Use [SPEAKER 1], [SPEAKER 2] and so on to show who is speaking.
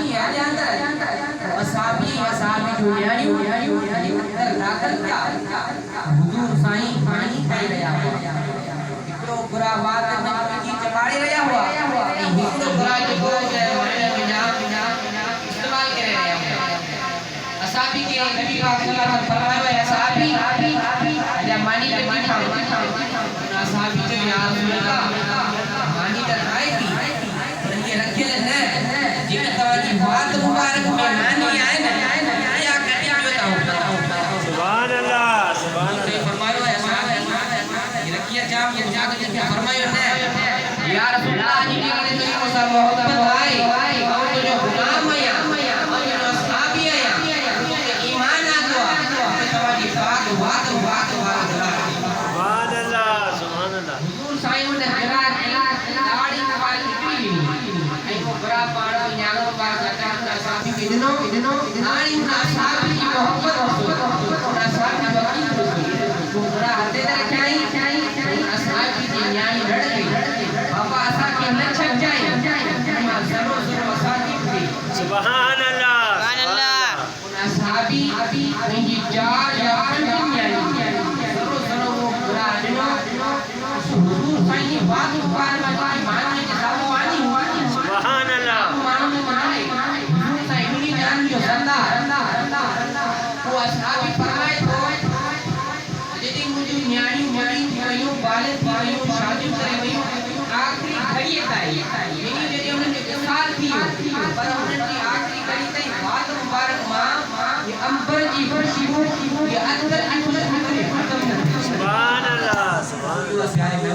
[SPEAKER 1] اصحابی ہے اندر اصحابی جو نیاریوں اندر داخل کیا حضور سائیں پانی کھائی رہا ہوا ہکڑو برا بات میں کی چپاڑی رہا ہوا ہکڑو برا جو استعمال کرے رہا ہوا اصحابی کے نبی پاک صلی اللہ علیہ وسلم فرمایا ہے اصحابی جب مانی پہ بیٹھا اصحابی جو یا رسول اللہ مانی کا کھائے تھی یہ رکھے لیں جن کی بات مبارک میں مانی آئے نا یا کہتے ہیں
[SPEAKER 2] سبحان اللہ سبحان اللہ
[SPEAKER 1] فرمایا ہے اصحابی یہ رکھیا جام یہ جا کے فرمایا ہے یا رسول اللہ جی نے تو یہ سب محبت آئی اور جو غلام آیا اور جو اصحابی آیا ایمان آ گیا تمہاری بات
[SPEAKER 2] سبحان اللہ سبحان اللہ
[SPEAKER 1] حضور سائیں نے داڑھی موبائل کی ایو برا پاڑو نیالو پاس لگا صاحب کی دنوں داڑھی صاحب کی محبت اور صاحب کی وقت کو برا ہتے رکھائی صاحب کی نیائی لڑ گئی بابا اسا کے نہ چھک جائے ما سرو سرو صاحب
[SPEAKER 2] سبحان اللہ
[SPEAKER 3] سبحان اللہ
[SPEAKER 1] صحابی نہیں چار یا پنج نیائی سرو سرو وہ برا دنوں حضور سائیں بات مبارک میں ماننے کے سامنے
[SPEAKER 2] سبحان اللہ
[SPEAKER 1] ماننے منائے حضور سائیں ملی جان جو زندہ وہ اصحابی فرمائے تو جدی مجھے نیاری مری تھیوں بالد تھیوں شادی کرے ویوں آخری گھڑی تائی یعنی جدی انہوں نے سال تھیوں پر انہوں کی آخری گھڑی تائی بات مبارک ماں یہ امبر جی فرشی یہ اندر کی خوش
[SPEAKER 2] سبحان اللہ سبحان اللہ